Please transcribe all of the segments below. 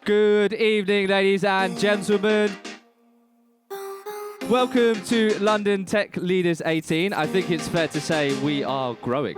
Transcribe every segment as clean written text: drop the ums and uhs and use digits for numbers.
Good evening, ladies and gentlemen. Welcome to London Tech Leaders 18. I think it's fair to say we are growing.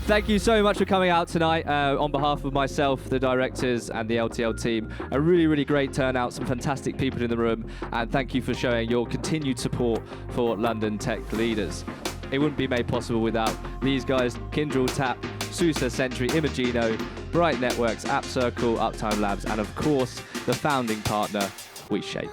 Thank you so much for coming out tonight on behalf of myself, the directors and the LTL team. A really great turnout, some fantastic people in the room, and thank you for showing your continued support for London Tech Leaders. It wouldn't be made possible without these guys: Kyndryl Tap, SUSE Sentry, Imagino, Bright Networks, App Circle, Uptime Labs, and of course, the founding partner, WeShape.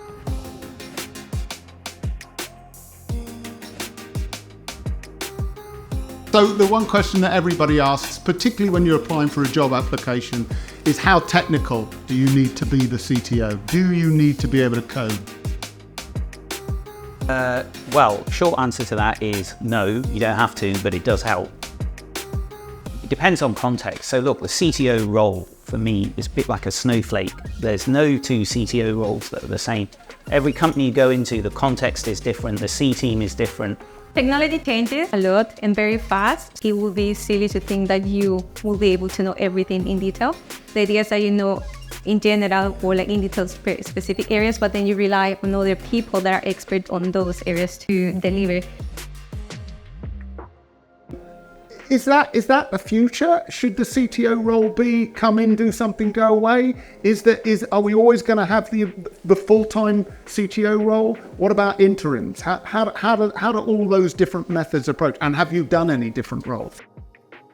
So the one question that everybody asks, particularly when you're applying for a job application, is how technical do you need to be the CTO? Do you need to be able to code? Well, short answer to that is no, you don't have to, but it does help. It depends on context. So look, the CTO role for me is a bit like a snowflake. There's no two CTO roles that are the same. Every company you go into, the context is different, the C team is different. Technology changes a lot and very fast. It would be silly to think that you will be able to know everything in detail. The idea is that you know in general or like in detail specific areas, but then you rely on other people that are experts on those areas to deliver. Is that the future? Should the CTO role be come in, do something, go away? Are we always going to have the full-time CTO role? What about interims? How do all those different methods approach? And have you done any different roles?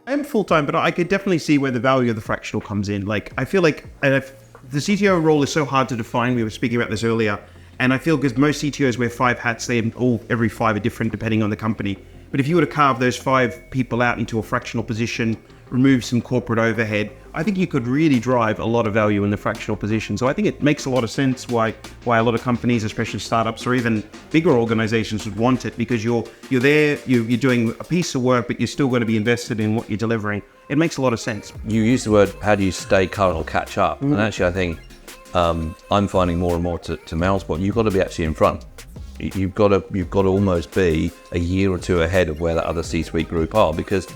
I am full-time, but I could definitely see where the value of the fractional comes in. Like, I feel like the CTO role is so hard to define. We were speaking about this earlier. And I feel because most CTOs wear 5 hats, every 5 are different depending on the company. But if you were to carve those 5 people out into a fractional position, remove some corporate overhead, I think you could really drive a lot of value in the fractional position. So I think it makes a lot of sense why a lot of companies, especially startups or even bigger organizations, would want it, because you're there, you're doing a piece of work, but you're still going to be invested in what you're delivering. It makes a lot of sense. You use the word, how do you stay current or catch up? And actually I think I'm finding more and more to Mel's point, you've got to be actually in front. You've got to almost be a year or 2 ahead of where that other C-suite group are, because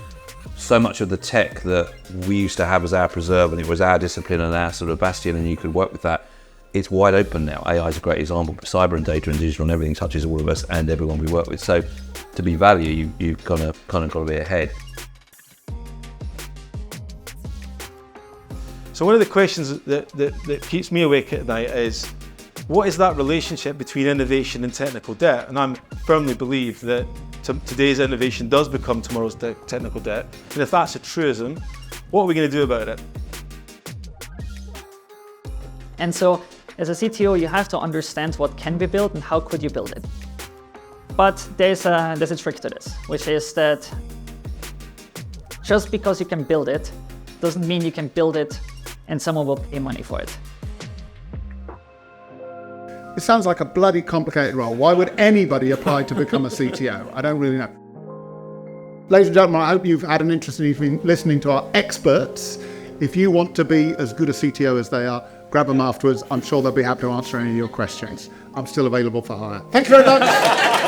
so much of the tech that we used to have as our preserve, and it was our discipline and our sort of bastion, and you could work with that, it's wide open now. AI is a great example. Cyber and data and digital and everything touches all of us and everyone we work with. So to be value, you've kind of got to be ahead. So one of the questions that keeps me awake at night is, what is that relationship between innovation and technical debt? And I firmly believe that today's innovation does become tomorrow's technical debt. And if that's a truism, what are we going to do about it? And so as a CTO, you have to understand what can be built and how could you build it. But there's a trick to this, which is that just because you can build it doesn't mean you can build it and someone will pay money for it. It sounds like a bloody complicated role. Why would anybody apply to become a CTO? I don't really know. Ladies and gentlemen, I hope you've had an interesting evening listening to our experts. If you want to be as good a CTO as they are, grab them afterwards. I'm sure they'll be happy to answer any of your questions. I'm still available for hire. Thank you very much.